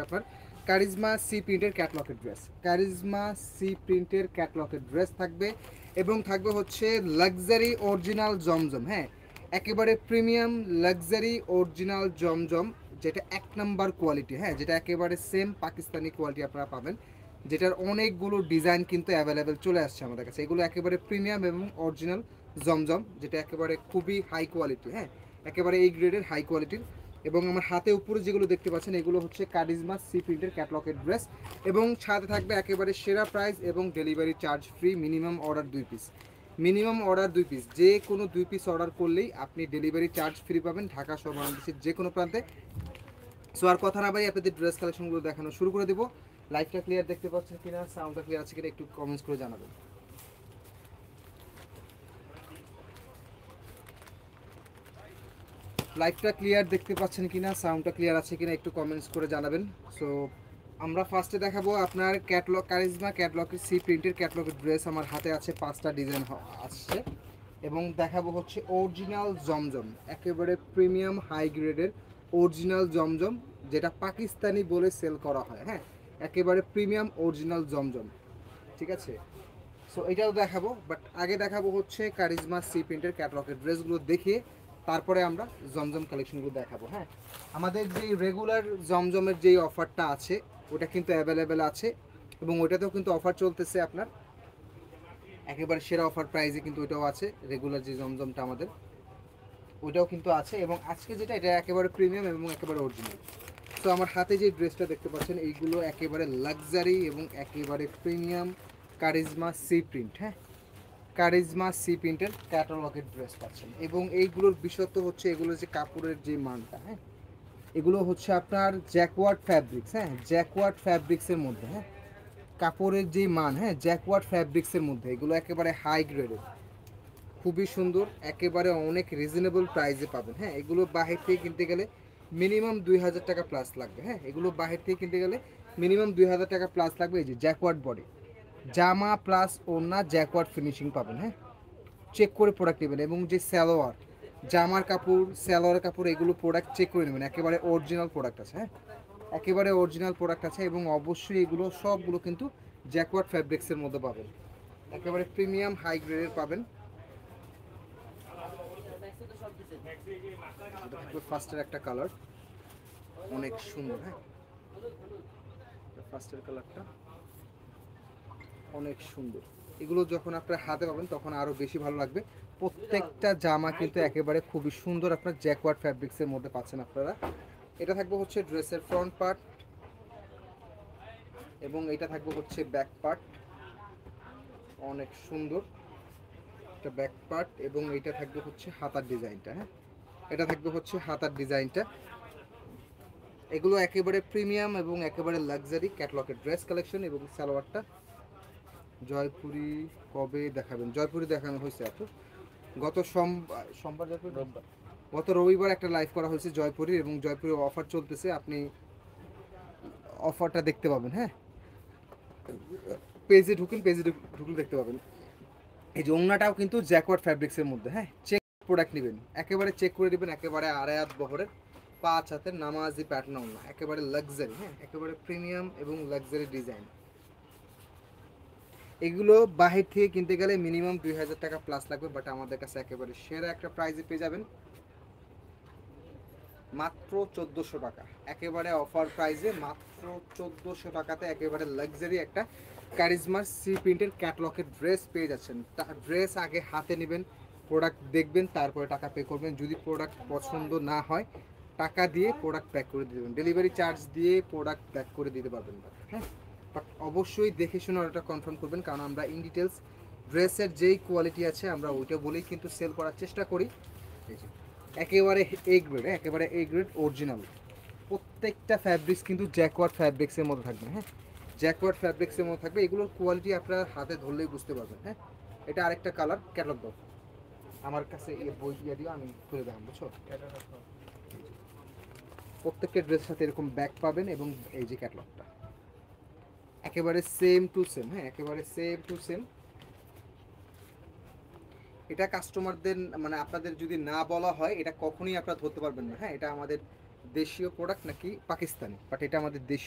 আপনার charisma C প্রিন্টের ক্যাটলগের dress, charisma C প্রিন্টের ক্যাটলগের ড্রেস থাকবে এবং থাকবে হচ্ছে লাক্সারি অরিজিনাল জমজম। হ্যাঁ, একেবারে প্রিমিয়াম লাক্সারি অরিজিনাল জমজম, যেটা এক নাম্বার কোয়ালিটি। হ্যাঁ, যেটা একেবারে সেম পাকিস্তানি কোয়ালিটি আপনারা পাবেন, যেটার অনেকগুলো ডিজাইন কিন্তু অ্যাভেলেবেল চলে আসছে আমাদের কাছে। এগুলো একেবারে প্রিমিয়াম এবং অরিজিনাল জমজম, যেটা একেবারে খুবই হাই কোয়ালিটি। হ্যাঁ, একেবারে এই গ্রেডের হাই কোয়ালিটির। এবং আমার হাতে উপরে যেগুলো দেখতে পাচ্ছেন এগুলো হচ্ছে কারিজমা সি প্রিন্টের ক্যাটলগের ড্রেস এবং সাথে থাকবে একেবারে সেরা প্রাইস এবং delivery charge free. Minimum order 2 piece, minimum order 2 piece, যে কোনো 2 পিস অর্ডার করলেই আপনি ডেলিভারি চার্জ ফ্রি পাবেন ঢাকা সহ বাংলাদেশের যে কোনো প্রান্তে। সো আর কথা না বাড়ি আপনাদের ড্রেস কালেকশনগুলো দেখানো শুরু করে দেবো। লাইভটা ক্লিয়ার দেখতে পাচ্ছেন কিনা, সাউন্ডটা ক্লিয়ার আছে কিনা একটু কমেন্টস করে জানাবেন। লাইভটা ক্লিয়ার দেখতে পাচ্ছেন কিনা, সাউন্ডটা ক্লিয়ার আছে কিনা একটু কমেন্টস করে জানাবেন। সো আমরা ফার্স্টে দেখাবো আপনার ক্যাটলগ, কারিজমা ক্যাটলগের সি প্রিন্টের ক্যাটলগের ড্রেস। আমার হাতে আছে 5টা ডিজাইন আসছে এবং দেখাবো হচ্ছে অরিজিনাল জমজম, একেবারে প্রিমিয়াম হাই গ্রেডের অরিজিনাল জমজম, যেটা পাকিস্তানি বলে সেল করা হয়। হ্যাঁ, একেবারে প্রিমিয়াম অরিজিনাল জমজম, ঠিক আছে। সো এটাও দেখাবো, বাট আগে দেখাবো হচ্ছে কারিজমা সি প্রিন্টের ক্যাটলগের ড্রেসগুলো দেখিয়ে তারপরে আমরা জমজম কালেকশনগুলো দেখাবো। হ্যাঁ, আমাদের যেই রেগুলার জমজমের যেই অফারটা আছে ওটা কিন্তু অ্যাভেলেবেল আছে এবং ওটাতেও কিন্তু অফার চলতেছে আপনার একেবারে সেরা অফার প্রাইসে, কিন্তু ওইটাও আছে। রেগুলার যে জমজমটা আমাদের ওইটাও কিন্তু আছে এবং আজকে যেটা এটা একেবারে প্রিমিয়াম এবং একেবারে অরিজিনাল। তো আমার হাতে যে ড্রেসটা দেখতে পাচ্ছেন এইগুলো একেবারে লাক্সারি এবং একেবারে প্রিমিয়াম কারিজমা সি প্রিন্ট। হ্যাঁ, কারিজমা সি প্রিন্টের ক্যাটালগের ড্রেস পাচ্ছেন এবং এইগুলোর বিশেষত্ব হচ্ছে এগুলোর যে কাপড়ের যে মানটা। হ্যাঁ, এগুলো হচ্ছে আপনার জ্যাকওয়ার্ড ফ্যাব্রিক্স। হ্যাঁ, জ্যাকওয়ার্ড ফ্যাব্রিক্সের মধ্যে। হ্যাঁ, কাপড়ের যে মান, হ্যাঁ জ্যাকওয়ার্ড ফ্যাব্রিক্সের মধ্যে, এগুলো একেবারে হাই গ্রেডের, খুবই সুন্দর, একেবারে অনেক রিজনেবল প্রাইসে পাবেন। হ্যাঁ, এগুলো বাহির থেকে কিনতে গেলে মিনিমাম 2000 টাকা প্লাস লাগবে। হ্যাঁ, এগুলো বাহির থেকে কিনতে গেলে মিনিমাম 2000 টাকা প্লাস লাগবে। এই যে জ্যাকওয়ার্ড বডি, জামা প্লাস ওড়না জ্যাকওয়ার্ড ফিনিশিং পাবেন। হ্যাঁ, চেক করে প্রোডাক্ট নেবেন এবং যে সালোয়ার, জামার কাপড়, সালোয়ার কাপড়, এগুলো প্রোডাক্ট চেক করে নেবেন, একেবারে অরিজিনাল প্রোডাক্ট আছে। হ্যাঁ, একেবারে অরিজিনাল প্রোডাক্ট আছে এবং অবশ্যই এগুলো সবগুলো কিন্তু জ্যাকওয়ার্ড ফ্যাব্রিক্সের মধ্যে পাবেন, একেবারে প্রিমিয়াম হাই গ্রেডের পাবেন। ফার্স্টের একটা কালার অনেক সুন্দর। হ্যাঁ, ফার্স্টের কালারটা অনেক সুন্দর। এগুলো যখন আপনার হাতে পাবেন তখন আরও বেশি ভালো লাগবে। প্রত্যেকটা জামা কিন্তু একেবারে খুবই সুন্দর আপনার জ্যাকওয়ার্ড ফ্যাব্রিক্সের মধ্যে পাচ্ছেন আপনারা। এটা থাকবে হচ্ছে ড্রেসের ফ্রন্ট পার্ট এবং এটা থাকবে হচ্ছে ব্যাক পার্ট, অনেক সুন্দর একটা ব্যাক পার্ট এবং এটা থাকবে হচ্ছে হাতার ডিজাইনটা। হ্যাঁ, এটা থাকবে হচ্ছে হাতার ডিজাইনটা। এগুলো একেবারে প্রিমিয়াম এবং একেবারে লাক্সারি ক্যাটলগের ড্রেস কালেকশন। এবং সালোয়ারটা জয়পুরি কবে দেখাবেন? জয়পুরি দেখানো হয়েছে এত গত সোমবার গত রবিবার একটা লাইভ করা হয়েছে জয়পুরির এবং জয়পুরের অফার চলতেছে, আপনি অফারটা দেখতে পাবেন। হ্যাঁ, পেজে ঢুকুন, পেজে ঢুকুন দেখতে পাবেন। এই যে ওড়নাটাও কিন্তু জ্যাকওয়ার্ড ফ্যাব্রিক্সের মধ্যে। হ্যাঁ, চেক প্রোডাক্ট নেবেন, একেবারে চেক করে নেবেন, একেবারে আড়াই হাত বহরের 5 হাতের নামাজি প্যাটার্ন ওড়না, একেবারে লাক্সারি। হ্যাঁ, একেবারে প্রিমিয়াম এবং লাক্সারি ডিজাইন। এগুলো বাহির থেকে কিনতে গেলে মিনিমাম 2000 টাকা প্লাস লাগবে, বাট আমাদের কাছে একেবারে সেরা একটা প্রাইসে পেয়ে যাবেন মাত্র 1400 টাকা, একেবারে অফার প্রাইসে মাত্র 1400 টাকাতে একেবারে লাক্সারি একটা কারিজমার সি প্রিন্টের ক্যাটলগের ড্রেস পেয়ে যাচ্ছেন। ড্রেস আগে হাতে নেবেন, প্রোডাক্ট দেখবেন, তারপরে টাকা পে করবেন। যদি প্রোডাক্ট পছন্দ না হয় টাকা দিয়ে প্রোডাক্ট প্যাক করে দিয়ে দেবেন, ডেলিভারি চার্জ দিয়ে প্রোডাক্ট প্যাক করে দিতে পারবেন না। হ্যাঁ, বাট অবশ্যই দেখে শুনে অর্ডারটা কনফার্ম করবেন, কারণ আমরা ইন ডিটেলস ড্রেসের যেই কোয়ালিটি আছে আমরা ওইটা বলেই কিন্তু সেল করার চেষ্টা করি। এই যে একেবারে এ গ্রেড, একেবারে এ গ্রেড অরিজিনাল, প্রত্যেকটা ফ্যাব্রিক্স কিন্তু জ্যাকওয়ার্ড ফ্যাব্রিক্সের মধ্যে থাকবে। হ্যাঁ, জ্যাকওয়ার্ড ফ্যাব্রিক্সের মধ্যে থাকবে, এগুলোর কোয়ালিটি আপনার হাতে ধরলেই বুঝতে পারবেন। হ্যাঁ, এটা আরেকটা কালার, ক্যাটলগ দাও আমার কাছে, এই বই দিয়ে দিও, আমি খুলে দেখাম, বুঝছো। প্রত্যেকটা ড্রেসের সাথে এরকম ব্যাগ পাবেন এবং এই যে ক্যাটলগটা একেবারে সেম টু সেম। হ্যাঁ, একেবারে সেম টু সেম। এটা কাস্টমারদের মানে আপনাদের যদি না বলা হয় এটা কখনোই আপনারা ধরতে পারবেন না। হ্যাঁ, এটা আমাদের দেশীয় প্রোডাক্ট নাকি পাকিস্তানি, বাট এটা আমাদের দেশীয়।